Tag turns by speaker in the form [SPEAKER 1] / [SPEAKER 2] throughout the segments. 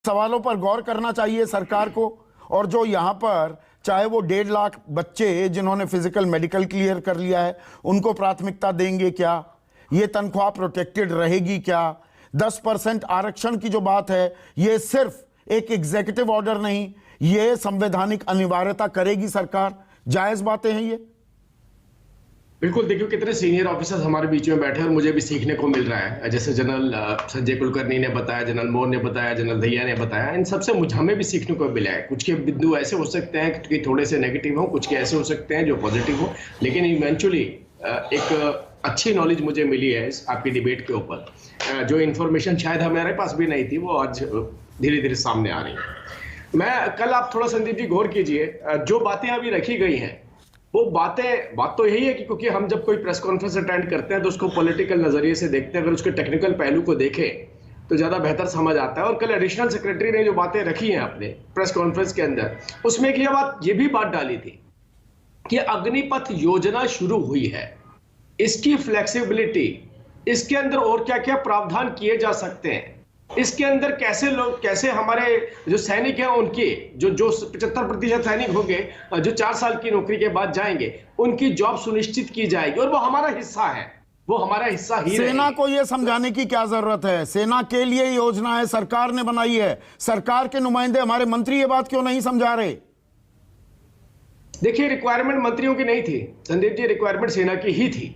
[SPEAKER 1] सवालों पर गौर करना चाहिए सरकार को। और जो यहाँ पर चाहे वो 1.5 लाख बच्चे जिन्होंने फिजिकल मेडिकल क्लियर कर लिया है उनको प्राथमिकता देंगे क्या, ये तनख्वाह प्रोटेक्टेड रहेगी क्या, 10% आरक्षण की जो बात है ये सिर्फ एक एग्जीक्यूटिव ऑर्डर नहीं, ये संवैधानिक अनिवार्यता करेगी सरकार। जायज बातें हैं ये।
[SPEAKER 2] बिल्कुल, देखिए कितने सीनियर ऑफिसर्स हमारे बीच में बैठे हैं और मुझे भी सीखने को मिल रहा है। जैसे जनरल संजय कुलकर्णी ने बताया, जनरल मोर ने बताया, जनरल दहिया ने बताया, इन सबसे हमें भी सीखने को मिला है। कुछ के बिंदु ऐसे हो सकते हैं कि थोड़े से नेगेटिव हो, कुछ के ऐसे हो सकते हैं जो पॉजिटिव हो, लेकिन इवेंचुअली एक अच्छी नॉलेज मुझे मिली है इस आपकी डिबेट के ऊपर। जो इन्फॉर्मेशन शायद हमारे पास भी नहीं थी वो आज धीरे धीरे सामने आ रही है। मैं कल आप थोड़ा संदीप जी गौर कीजिए, जो बातें अभी रखी गई हैं वो बात तो यही है कि क्योंकि हम जब कोई प्रेस कॉन्फ्रेंस अटेंड करते हैं तो उसको पॉलिटिकल नजरिए से देखते हैं, अगर उसके टेक्निकल पहलू को देखें तो ज्यादा बेहतर समझ आता है। और कल एडिशनल सेक्रेटरी ने जो बातें रखी हैं अपने प्रेस कॉन्फ्रेंस के अंदर, उसमें एक ये भी बात डाली थी कि अग्निपथ योजना शुरू हुई है, इसकी फ्लेक्सिबिलिटी, इसके अंदर और क्या क्या प्रावधान किए जा सकते हैं, इसके अंदर कैसे हमारे जो सैनिक हैं उनके जो 75% सैनिक होंगे जो 4 साल की नौकरी के बाद जाएंगे, उनकी जॉब सुनिश्चित की जाएगी और वो हमारा हिस्सा है, वो हमारा हिस्सा ही
[SPEAKER 1] सेना को यह समझाने की क्या जरूरत है? सेना के लिए योजना है, सरकार ने बनाई है। सरकार के नुमाइंदे हमारे मंत्री ये बात क्यों नहीं समझा रहे?
[SPEAKER 2] देखिए, रिक्वायरमेंट मंत्रियों की नहीं थी संदीप जी, रिक्वायरमेंट सेना की ही थी।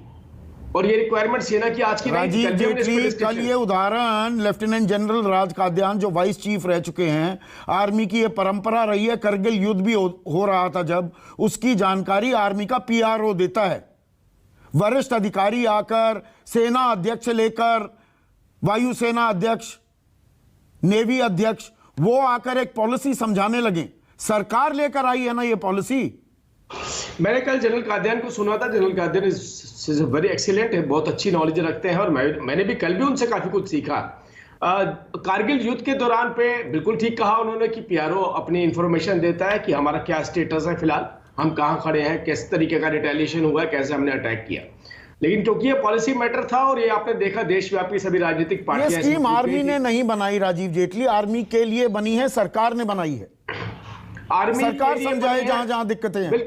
[SPEAKER 2] और ये रिक्वायरमेंट सेना की आज की
[SPEAKER 1] राजीव जेटली, कल ये उदाहरण लेफ्टिनेंट जनरल राज काद्यान जो वाइस चीफ रह चुके हैं, आर्मी की ये परंपरा रही है, करगिल युद्ध भी हो रहा था जब, उसकी जानकारी आर्मी का पीआरओ देता है। वरिष्ठ अधिकारी आकर, सेना अध्यक्ष लेकर, वायुसेना अध्यक्ष, नेवी अध्यक्ष, वो आकर एक पॉलिसी समझाने लगे। सरकार लेकर आई है ना ये पॉलिसी।
[SPEAKER 2] मैंने कल जनरल काद्यान को सुना था। General Kadyan is very excellent है, बहुत अच्छी नॉलेज रखते हैं और मैंने भी कल भी उनसे काफी कुछ सीखा। कारगिल युद्ध के दौरान पे बिल्कुल ठीक कहा उन्होंने कि पीआरओ अपनी इंफॉर्मेशन देता है कि हमारा क्या स्टेटस है, फिलहाल हम कहां खड़े हैं, किस तरीके का रिटेलिएशन हुआ है, कैसे हमने अटैक किया। लेकिन क्योंकि ये पॉलिसी मैटर था और ये आपने देखा देशव्यापी सभी राजनीतिक पार्टियां,
[SPEAKER 1] ये स्कीम आर्मी ने नहीं बनाई राजीव जेटली, आर्मी के लिए बनी है, सरकार ने बनाई है।
[SPEAKER 2] आर्मी
[SPEAKER 1] सरकार समझाए जहां जहां दिक्कतें हैं।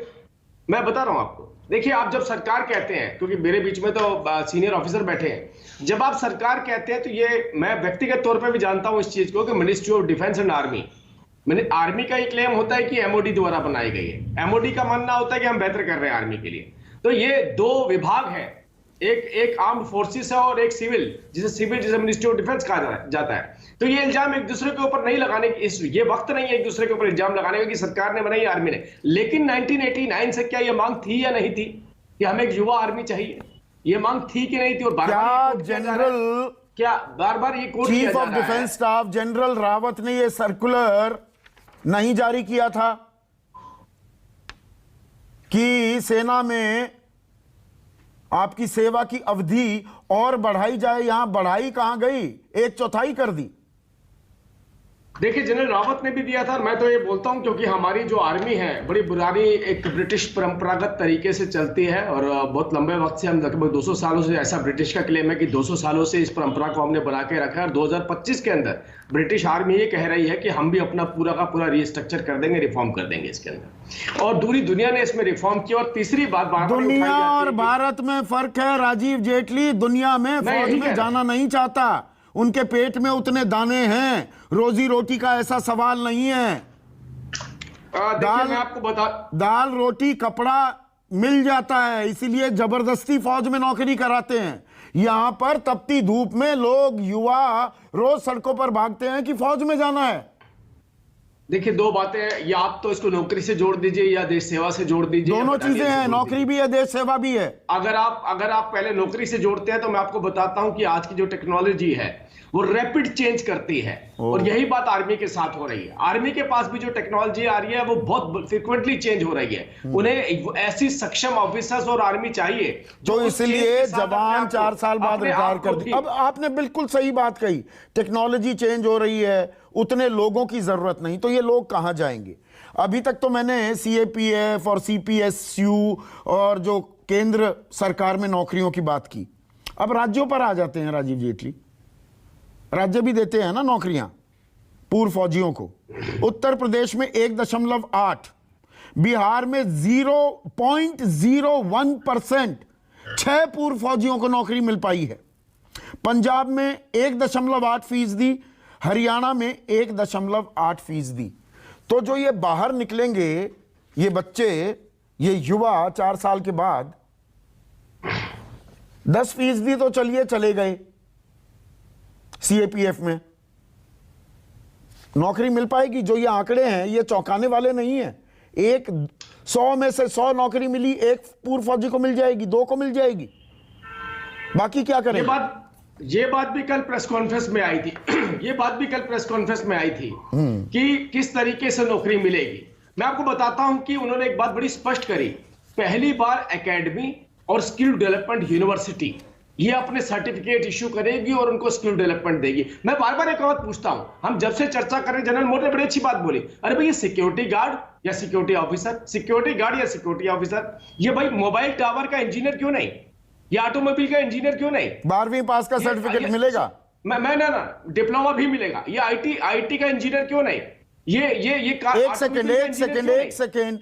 [SPEAKER 2] मैं बता रहा हूं आपको, देखिए आप जब सरकार कहते हैं, क्योंकि मेरे बीच में तो सीनियर ऑफिसर बैठे हैं, जब आप सरकार कहते हैं तो ये मैं व्यक्तिगत तौर पे भी जानता हूं इस चीज को कि ministry of defence and army का एक क्लेम होता है कि एमओडी द्वारा बनाई गई है। एमओडी का मानना होता है कि हम बेहतर कर रहे हैं आर्मी के लिए। तो ये 2 विभाग हैं, एक आर्म्ड फोर्सेस है और एक सिविल, जिसे मिनिस्ट्री ऑफ डिफेंस कहा जाता है। तो ये इल्जाम एक दूसरे के ऊपर नहीं लगाने की, ये वक्त नहीं है एक दूसरे के ऊपर इल्जाम लगाने का कि सरकार ने बनाई, आर्मी ने। लेकिन 1989 से क्या ये मांग थी या नहीं थी कि हमें एक युवा आर्मी चाहिए? ये मांग थी कि नहीं थी? और बार-बार ये quote
[SPEAKER 1] chief of defence staff general Rawat ने ये सर्कुलर नहीं जारी किया था कि सेना में आपकी सेवा की अवधि और बढ़ाई जाए? यहां बढ़ाई कहां गई? 1/4 कर दी।
[SPEAKER 2] देखिए, जनरल रावत ने भी दिया था। मैं तो ये बोलता हूं क्योंकि हमारी जो आर्मी है बड़ी पुरानी एक ब्रिटिश परंपरागत तरीके से चलती है और बहुत लंबे वक्त से, हम लगभग 200 सालों से, ऐसा ब्रिटिश का क्लेम है कि 200 सालों से इस परंपरा को हमने बना के रखा है। और 2025 के अंदर ब्रिटिश आर्मी ये कह रही है कि हम भी अपना पूरा का पूरा रीस्ट्रक्चर कर देंगे, रिफॉर्म कर देंगे इसके अंदर। और पूरी दुनिया ने इसमें रिफॉर्म किया। और तीसरी बात,
[SPEAKER 1] दुनिया और भारत में फर्क है राजीव जेटली। दुनिया में फौज में जाना नहीं चाहता, उनके पेट में उतने दाने हैं, रोजी रोटी का ऐसा सवाल नहीं है।
[SPEAKER 2] मैं आपको
[SPEAKER 1] दाल रोटी कपड़ा मिल जाता है, इसीलिए जबरदस्ती फौज में नौकरी कराते हैं। यहां पर तपती धूप में लोग, युवा रोज सड़कों पर भागते हैं कि फौज में जाना है।
[SPEAKER 2] देखिए, 2 बातें हैं, या आप तो इसको नौकरी से जोड़ दीजिए या देश सेवा से जोड़ दीजिए।
[SPEAKER 1] दोनों चीजें हैं, नौकरी भी है, देश सेवा भी है।
[SPEAKER 2] अगर आप पहले नौकरी से जोड़ते हैं तो मैं आपको बताता हूं कि आज की जो टेक्नोलॉजी है वो रैपिड चेंज करती है और यही बात आर्मी के साथ हो रही है। आर्मी के पास भी जो टेक्नोलॉजी आ रही है वो बहुत फ्रीक्वेंटली चेंज हो रही है। उन्हें ऐसी सक्षम ऑफिसर्स और आर्मी चाहिए
[SPEAKER 1] जो इसलिए जवान 4 साल बाद रिटायर कर दी। अब आपने बिल्कुल सही बात कही, टेक्नोलॉजी चेंज हो रही है, उतने लोगों की जरूरत नहीं, तो ये लोग कहां जाएंगे? अभी तक तो मैंने सीएपीएफ और सीपीएसयू और जो केंद्र सरकार में नौकरियों की बात की। अब राज्यों पर आ जाते हैं राजीव जेटली। राज्य भी देते हैं ना नौकरियां, पूर्व फौजियों को, उत्तर प्रदेश में 1.8, बिहार में 0.01% 6 पूर्व फौजियों को नौकरी मिल पाई है, पंजाब में 1.8%, हरियाणा में 1.8%। तो जो ये बाहर निकलेंगे ये बच्चे, ये युवा 4 साल के बाद 10% तो चलिए चले गए सीएपीएफ में, नौकरी मिल पाएगी? जो ये आंकड़े हैं ये चौंकाने वाले नहीं है। 100 में से 100 नौकरी मिली, 1 पूर्व फौजी को मिल जाएगी, 2 को मिल जाएगी, बाकी क्या करें?
[SPEAKER 2] ये बात भी कल प्रेस कॉन्फ्रेंस में आई थी ये बात भी कल प्रेस कॉन्फ्रेंस में आई थी कि किस तरीके से नौकरी मिलेगी। मैं आपको बताता हूं कि उन्होंने एक बात बड़ी स्पष्ट करी, पहली बार एकेडमी और स्किल डेवलपमेंट यूनिवर्सिटी ये अपने सर्टिफिकेट इश्यू करेगी और उनको स्किल डेवलपमेंट देगी। मैं बार बार एक बात पूछता हूं, हम जब से चर्चा करें, जनरल मोदी ने बड़ी अच्छी बात बोली, अरे भाई ये सिक्योरिटी गार्ड या सिक्योरिटी ऑफिसर, सिक्योरिटी गार्ड या सिक्योरिटी ऑफिसर, ये भाई मोबाइल टावर का इंजीनियर क्यों नहीं, ये ऑटोमोबाइल का इंजीनियर क्यों नहीं?
[SPEAKER 1] 12वीं पास का सर्टिफिकेट मिलेगा,
[SPEAKER 2] मैं ना डिप्लोमा भी मिलेगा, ये आईटी का इंजीनियर क्यों नहीं? ये
[SPEAKER 1] एक सेकंड